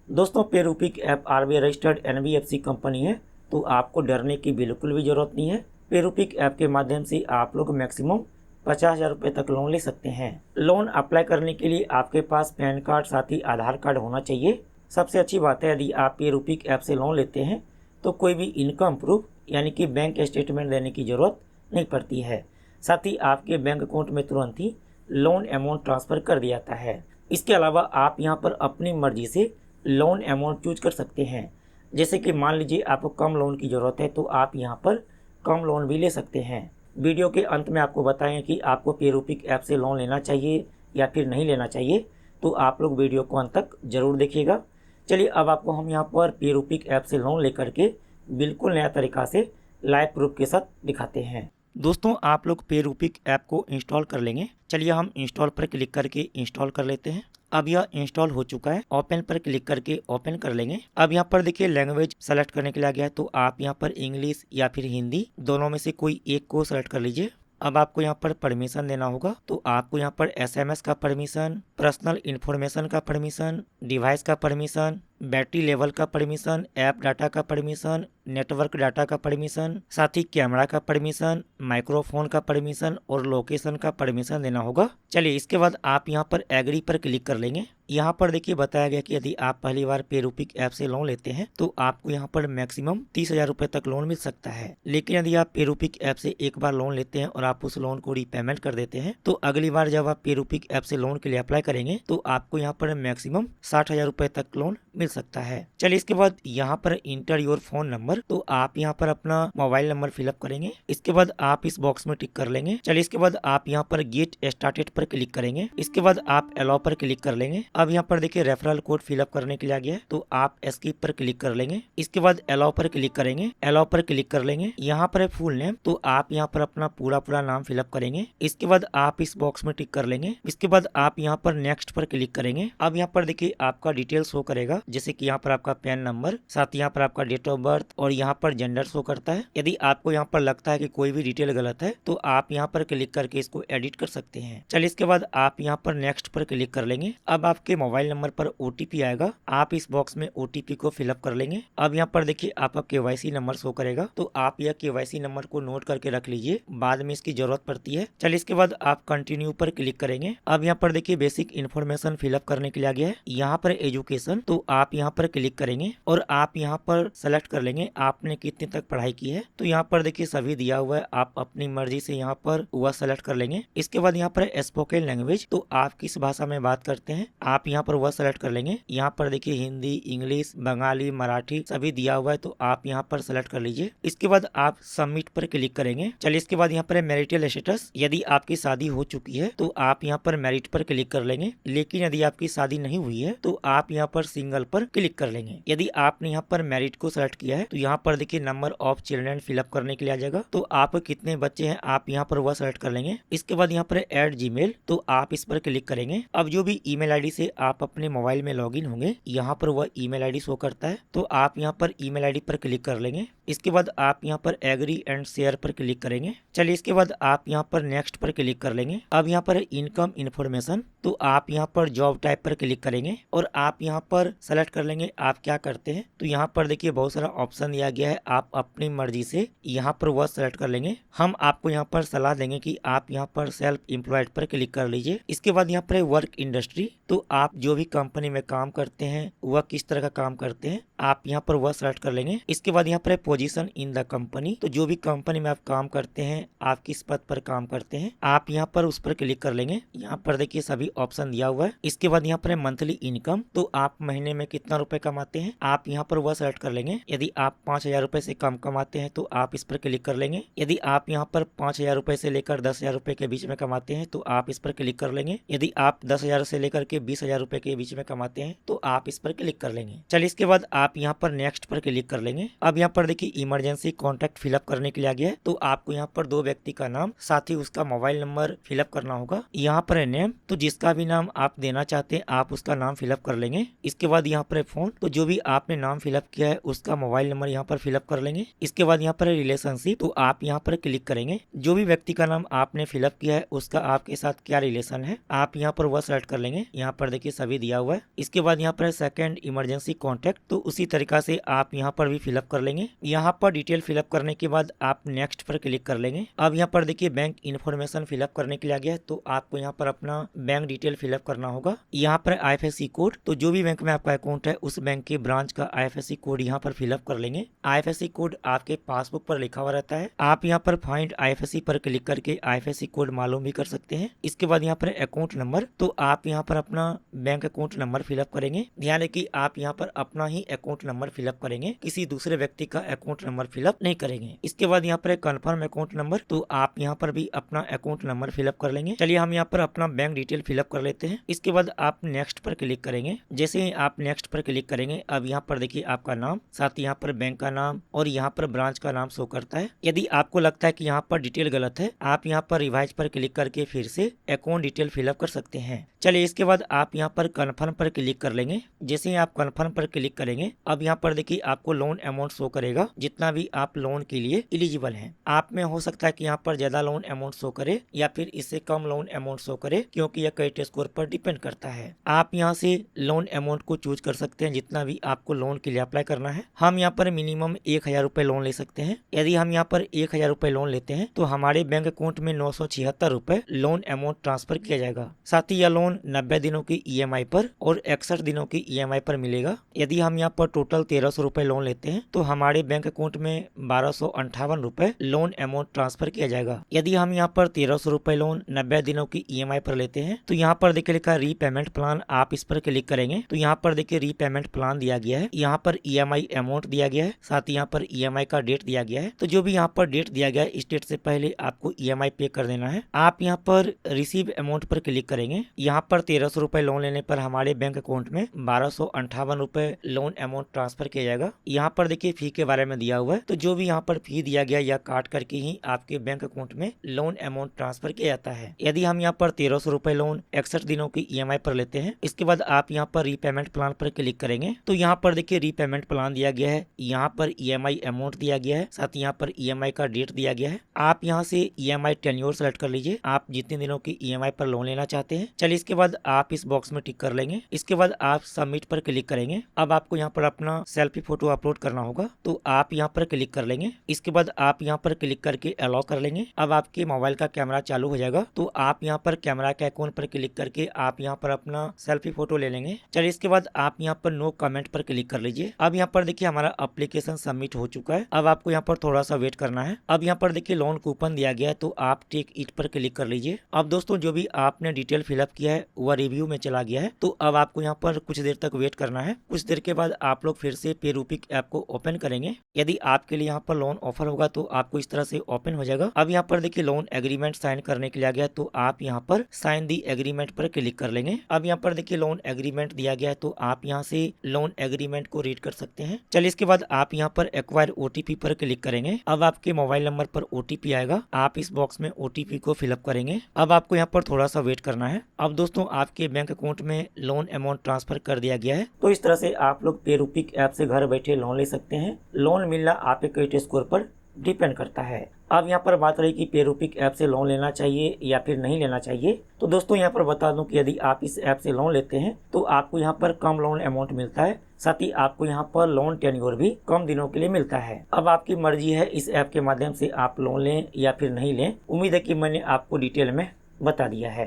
दोस्तों, पेरूपिक app RBI registered NBFC company है, तो आपको डरने की बिल्कुल भी ज़रूरत नहीं है। पेरूपिक ऐप के माध्यम से आप लोग मैक्सिमम 50,000 रुपये तक लोन ले सकते हैं। लोन अप्लाई करने के लिए आपके पास पैन कार्ड साथ ही आधार कार्ड होना चाहिए। सबसे अच्छी बात है, यदि आप पेरूपिक ऐप से लोन लेते हैं तो कोई भी इनकम प्रूफ यानी कि बैंक स्टेटमेंट देने की ज़रूरत नहीं पड़ती है। साथ ही आपके बैंक अकाउंट में तुरंत ही लोन अमाउंट ट्रांसफ़र कर दिया जाता है। इसके अलावा आप यहाँ पर अपनी मर्जी से लोन अमाउंट चूज कर सकते हैं। जैसे कि मान लीजिए आपको कम लोन की ज़रूरत है तो आप यहाँ पर कम लोन भी ले सकते हैं। वीडियो के अंत में आपको बताएं कि आपको पेरूपिक ऐप से लोन लेना चाहिए या फिर नहीं लेना चाहिए, तो आप लोग वीडियो को अंत तक ज़रूर देखिएगा। चलिए अब आपको हम यहाँ पर पेरूपिक ऐप से लोन लेकर के बिल्कुल नया तरीका से लाइव प्रूफ के साथ दिखाते हैं। दोस्तों, आप लोग पेरूपिक ऐप को इंस्टॉल कर लेंगे। चलिए हम इंस्टॉल पर क्लिक करके इंस्टॉल कर लेते हैं। अब यह इंस्टॉल हो चुका है। ओपन पर क्लिक करके ओपन कर लेंगे। अब यहाँ पर देखिए लैंग्वेज सेलेक्ट करने के लिए आ गया है, तो आप यहाँ पर इंग्लिश या फिर हिंदी दोनों में से कोई एक को सेलेक्ट कर लीजिए। अब आपको यहाँ पर परमिशन देना होगा, तो आपको यहाँ पर एसएमएस का परमिशन, पर्सनल इन्फॉर्मेशन का परमिशन, डिवाइस का परमिशन, बैटरी लेवल का परमिशन, ऐप डाटा का परमिशन, नेटवर्क डाटा का परमिशन, साथ ही कैमरा का परमिशन, माइक्रोफोन का परमिशन और लोकेशन का परमिशन देना होगा। चलिए इसके बाद आप यहाँ पर एग्री पर क्लिक कर लेंगे। यहाँ पर देखिए बताया गया कि यदि आप पहली बार पेरूपिक ऐप से लोन लेते हैं तो आपको यहाँ पर मैक्सिमम 30,000 रुपये तक लोन मिल सकता है। लेकिन यदि आप पेरूपिक ऐप से एक बार लोन लेते हैं और आप उस लोन को रीपेमेंट कर देते हैं तो अगली बार जब आप पेरूपिक ऐप से लोन के लिए अप्लाई करेंगे तो आपको यहाँ पर मैक्सिमम 60,000 रुपये तक लोन मिल सकता है। चलिए इसके बाद यहाँ पर इंटर योर फोन नंबर, तो आप यहाँ पर अपना मोबाइल नंबर फिलअप करेंगे। इसके बाद आप इस बॉक्स में टिक कर लेंगे। चलिए इसके बाद आप यहाँ पर गेट स्टार्टेड पर क्लिक करेंगे। इसके बाद आप अलाउ पर क्लिक कर लेंगे। अब यहाँ पर देखिए रेफरल कोड फिलअप करने के लिए आ गया है, तो आप एस्केप पर क्लिक कर लेंगे। इसके बाद अलाउ पर क्लिक करेंगे। अलाउ पर क्लिक कर लेंगे। यहाँ पर है फुल नेम, तो आप यहाँ पर अपना पूरा नाम फिलअप करेंगे। इसके बाद आप इस बॉक्स में टिक कर लेंगे। इसके बाद आप यहाँ पर नेक्स्ट पर क्लिक करेंगे। अब यहाँ पर देखिए आपका डिटेल शो करेगा, जैसे कि यहाँ पर आपका पैन नंबर, साथ ही यहाँ पर आपका डेट ऑफ बर्थ और यहाँ पर जेंडर शो करता है। यदि आपको यहाँ पर लगता है कि कोई भी डिटेल गलत है तो आप यहाँ पर क्लिक करके इसको एडिट कर सकते हैं। चलिए इसके बाद आप यहाँ पर नेक्स्ट पर क्लिक कर लेंगे। अब आपके मोबाइल नंबर पर ओटीपी आएगा, आप इस बॉक्स में ओटीपी को फिलअप कर लेंगे। अब यहाँ पर देखिए आपका केवाईसी नंबर शो करेगा, तो आप यह केवाईसी नंबर को नोट करके रख लीजिए, बाद में इसकी जरूरत पड़ती है। चलिए इसके बाद आप कंटिन्यू पर क्लिक करेंगे। अब यहाँ पर देखिए बेसिक इन्फॉर्मेशन फिलअप करने के लिए आ गया है। यहाँ पर एजुकेशन, तो आप यहाँ पर क्लिक करेंगे और आप यहाँ पर सेलेक्ट कर लेंगे आपने कितने तक पढ़ाई की है। तो यहाँ पर देखिए सभी दिया हुआ है, आप अपनी मर्जी से यहाँ पर वह सेलेक्ट कर लेंगे। इसके बाद यहाँ पर स्पोकन लैंग्वेज, तो आप किस भाषा में बात करते हैं आप यहाँ पर वह सेलेक्ट कर लेंगे। यहाँ पर देखिए हिंदी, इंग्लिश, बंगाली, मराठी सभी दिया हुआ है, तो आप यहाँ पर सेलेक्ट कर लीजिए। इसके बाद आप सबमिट पर क्लिक करेंगे। चलिए इसके बाद यहाँ पर मैरिटल स्टेटस, यदि आपकी शादी हो चुकी है तो आप यहाँ पर मैरिट पर क्लिक कर लेंगे। लेकिन यदि आपकी शादी नहीं हुई है तो आप यहाँ पर सिंगल पर क्लिक कर लेंगे। यदि आपने यहाँ पर मैरिट को सेलेक्ट किया है तो यहाँ पर देखिए नंबर ऑफ चिल्ड्रन फिलअप करने के लिए आ जाएगा, तो आप कितने बच्चे हैं आप यहाँ पर वह सेलेक्ट कर लेंगे। इसके बाद यहाँ पर ऐड जीमेल, तो आप इस पर क्लिक करेंगे। अब जो भी ईमेल आईडी से आप अपने मोबाइल में लॉगिन होंगे यहाँ पर वह ईमेल आईडी शो करता है, तो आप यहाँ पर ईमेल आईडी पर क्लिक कर लेंगे। इसके बाद आप यहाँ पर एग्री एंड शेयर पर क्लिक करेंगे। चलिए इसके बाद आप यहाँ पर नेक्स्ट पर क्लिक कर लेंगे। अब यहाँ पर इनकम इन्फॉर्मेशन, तो आप यहाँ पर जॉब टाइप पर क्लिक करेंगे और आप यहाँ पर सेलेक्ट कर लेंगे आप क्या करते हैं। तो यहाँ पर देखिए बहुत सारा ऑप्शन दिया गया है, आप अपनी मर्जी से यहाँ पर वह सेलेक्ट कर लेंगे। हम आपको यहाँ पर सलाह देंगे कि आप यहाँ पर सेल्फ एम्प्लॉयड पर क्लिक कर लीजिए। इसके बाद यहाँ पर वर्क इंडस्ट्री, तो आप जो भी कंपनी में काम करते हैं वह किस तरह का काम करते हैं आप यहाँ पर वह सेलेक्ट कर लेंगे। इसके बाद यहाँ पर पोजीशन इन द कंपनी, तो जो भी कंपनी में आप काम करते हैं आप किस पद पर काम करते हैं आप यहाँ पर उस पर क्लिक कर लेंगे। यहाँ पर देखिए सभी ऑप्शन दिया हुआ है। इसके बाद यहाँ पर मंथली इनकम, तो आप महीने में कितना रुपए कमाते हैं आप यहाँ पर वह सेलेक्ट कर लेंगे। यदि आप 5,000 रुपए से कम कमाते हैं तो आप इस पर क्लिक कर लेंगे। यदि आप यहाँ पर 5,000 रुपए से लेकर 10,000 रुपए के बीच में कमाते हैं तो आप इस पर क्लिक कर लेंगे। यदि आप 10,000 से लेकर के 20,000 रुपए के बीच में कमाते हैं तो आप इस पर क्लिक कर लेंगे। चलिए इसके बाद आप यहाँ पर नेक्स्ट पर क्लिक कर लेंगे। अब यहाँ पर देखिए इमरजेंसी कॉन्टैक्ट फिलअप करने के लिए आ गया है। तो आपको यहाँ पर दो व्यक्ति का नाम साथ ही उसका मोबाइल नंबर फिलअप करना होगा। यहाँ पर है नेम, तो जिसका भी नाम आप देना चाहते हैं आप उसका नाम फिलअप कर लेंगे। इसके बाद यहाँ पर है फोन, तो जो भी आपने नाम फिलअप किया है उसका मोबाइल नंबर यहाँ पर फिलअप कर लेंगे। इसके बाद यहाँ पर है रिलेशनशिप, तो आप यहाँ पर क्लिक करेंगे। जो भी व्यक्ति का नाम आपने फिलअप किया है उसका आपके साथ क्या रिलेशन है आप यहाँ पर वह सेलेक्ट कर लेंगे। यहाँ पर देखिए सभी दिया हुआ है। इसके बाद यहाँ पर सेकंड इमरजेंसी कॉन्टैक्ट, तो उसी तरीका से आप यहाँ पर भी फिलअप कर लेंगे। यहाँ पर डिटेल फिलअप करने के बाद आप नेक्स्ट पर क्लिक कर लेंगे। अब यहाँ पर देखिए बैंक इन्फॉर्मेशन फिलअप करने के लिए आ गया है। तो आपको यहाँ पर अपना बैंक डिटेल फिलअप करना होगा। यहाँ पर IFSC कोड, तो जो भी बैंक में आपका अकाउंट है उस बैंक के ब्रांच का IFSC कोड यहाँ पर फिलअप कर लेंगे। IFSC कोड आपके पासबुक पर लिखा हुआ रहता है। आप यहाँ पर फाइंड IFSC पर क्लिक करके IFSC कोड मालूम भी कर सकते हैं। इसके बाद यहाँ पर अकाउंट नंबर, तो आप यहाँ पर अपना बैंक अकाउंट नंबर फिलअप करेंगे। ध्यान है कि आप यहाँ पर अपना ही अकाउंट नंबर फिलअप करेंगे, किसी दूसरे व्यक्ति का अकाउंट नंबर फिलअप नहीं करेंगे। इसके बाद यहाँ पर कंफर्म अकाउंट नंबर, तो आप यहाँ पर भी अपना अकाउंट नंबर फिलअप कर लेंगे। चलिए हम यहाँ पर अपना बैंक डिटेल फिलअप कर लेते हैं। इसके बाद आप नेक्स्ट पर क्लिक करेंगे। जैसे ही आप नेक्स्ट पर क्लिक करेंगे अब यहाँ पर देखिए आपका नाम, साथ ही यहाँ पर बैंक का नाम और यहाँ पर ब्रांच का नाम शो करता है। यदि आपको लगता है कि यहाँ पर डिटेल गलत है आप यहाँ पर रिवाइज पर क्लिक करके फिर से अकाउंट डिटेल फिलअप कर सकते हैं। चलिए इसके बाद आप यहाँ पर कन्फर्म पर क्लिक कर लेंगे। जैसे ही आप कन्फर्म पर क्लिक करेंगे अब यहाँ पर देखिए आपको लोन अमाउंट शो करेगा, जितना भी आप लोन के लिए एलिजिबल हैं। आप में हो सकता है कि यहाँ पर ज्यादा लोन अमाउंट शो करे या फिर इससे कम लोन अमाउंट शो करे, क्योंकि यह क्रेडिट स्कोर पर डिपेंड करता है। आप यहाँ से लोन अमाउंट को चूज कर सकते हैं जितना भी आपको लोन के लिए अप्लाई करना है। हम यहाँ पर मिनिमम 1000 रुपए लोन ले सकते हैं। यदि हम यहाँ पर 1000 रुपए लोन लेते हैं तो हमारे बैंक अकाउंट में 976 रुपए लोन अमाउंट ट्रांसफर किया जाएगा। साथ ही यह लोन 90 दिनों की EMI पर और 61 दिनों की EMI पर मिलेगा। यदि हम यहाँ पर टोटल 1300 रुपए लोन लेते हैं तो हमारे बैंक अकाउंट में 1258 रुपए लोन अमाउंट ट्रांसफर किया जाएगा। यदि हम यहाँ पर 1300 रुपए लोन 90 दिनों की EMI पर लेते हैं तो यहाँ पर देखिए लिखा रीपेमेंट प्लान, आप इस पर क्लिक करेंगे तो यहाँ पर देखिए रीपेमेंट प्लान दिया गया है। यहाँ पर EMI अमाउंट दिया गया है, साथ ही यहाँ पर EMI का डेट दिया गया है। तो जो भी यहाँ पर डेट दिया गया है इस डेट से पहले आपको EMI पे कर देना है। आप यहाँ पर रिसीव अमाउंट पर क्लिक करेंगे। यहाँ पर 1300 रुपए लोन लेने पर हमारे बैंक अकाउंट में 1258 रुपए लोन अमाउंट ट्रांसफर किया जाएगा। यहाँ पर देखिए फी के बारे में दिया हुआ है, तो जो भी यहाँ पर फी दिया गया या काट करके ही आपके बैंक अकाउंट में लोन अमाउंट ट्रांसफर किया जाता है। यदि हम यहाँ पर 1300 रुपए लोन 61 दिनों की EMI पर लेते हैं, इसके बाद आप यहाँ पर रीपेमेंट प्लान पर क्लिक करेंगे तो यहाँ पर देखिए रीपेमेंट प्लान दिया गया है। यहाँ पर EMI अमाउंट दिया गया है, साथ ही यहाँ पर EMI का डेट दिया गया है। आप यहाँ से EMI टेन्योर सेलेक्ट कर लीजिए, आप जितने दिनों की EMI पर लोन लेना चाहते हैं। चलिए इसके बाद आप इस बॉक्स में टिक कर लेंगे। इसके बाद आप सबमिट पर क्लिक करेंगे। अब आपको यहाँ पर अपना सेल्फी फोटो अपलोड करना होगा, तो आप यहाँ पर क्लिक कर लेंगे। इसके बाद आप यहाँ पर क्लिक करके अलाउ कर लेंगे। अब आपके मोबाइल का कैमरा चालू हो जाएगा, तो आप यहाँ पर कैमरा के आइकॉन पर क्लिक करके आप यहाँ पर अपना सेल्फी फोटो ले लेंगे। चलिए इसके बाद आप यहाँ पर नो कमेंट पर क्लिक कर लीजिए। अब यहाँ पर देखिए हमारा एप्लीकेशन सबमिट हो चुका है। अब आपको यहाँ पर थोड़ा सा वेट करना है। अब यहाँ पर देखिए लोन कूपन दिया गया है, तो आप टेक इट पर क्लिक कर लीजिए। अब दोस्तों जो भी आपने डिटेल फिलअप किया है वह रिव्यू में चला गया है, तो अब आपको यहाँ पर कुछ देर तक वेट करना है। कुछ देर के बाद आप लोग फिर से पेरूपिक ऐप को ओपन करेंगे। यदि आपके लिए यहाँ पर लोन ऑफर होगा तो आपको इस तरह से ओपन हो जाएगा। अब यहाँ पर देखिए लोन एग्रीमेंट साइन करने के लिए आ गया, तो आप यहाँ पर साइन दी एग्रीमेंट पर क्लिक कर लेंगे। अब यहाँ पर देखिए लोन एग्रीमेंट दिया गया है, तो आप यहाँ से लोन एग्रीमेंट को रीड कर सकते हैं। चलिए इसके बाद आप यहाँ पर एक्वायर OTP पर क्लिक करेंगे। अब आपके मोबाइल नंबर पर OTP आएगा, आप इस बॉक्स में OTP को फिलअप करेंगे। अब आपको यहाँ पर थोड़ा सा वेट करना है। अब दोस्तों आपके बैंक अकाउंट में लोन अमाउंट ट्रांसफर कर दिया गया है। तो इस तरह से आप लोग पेरूपिक ऐप से घर बैठे लोन ले सकते हैं। लोन मिलना आपके क्रेडिट स्कोर पर डिपेंड करता है। अब यहाँ पर बात रही कि पेरूपिक ऐप से लोन लेना चाहिए या फिर नहीं लेना चाहिए। तो दोस्तों यहाँ पर बता दूं कि यदि आप इस ऐप से लोन लेते हैं तो आपको यहाँ पर कम लोन अमाउंट मिलता है, साथ ही आपको यहाँ पर लोन टेन्योर भी कम दिनों के लिए मिलता है। अब आपकी मर्जी है इस ऐप के माध्यम से आप लोन लें या फिर नहीं लें। उम्मीद है कि मैंने आपको डिटेल में बता दिया है।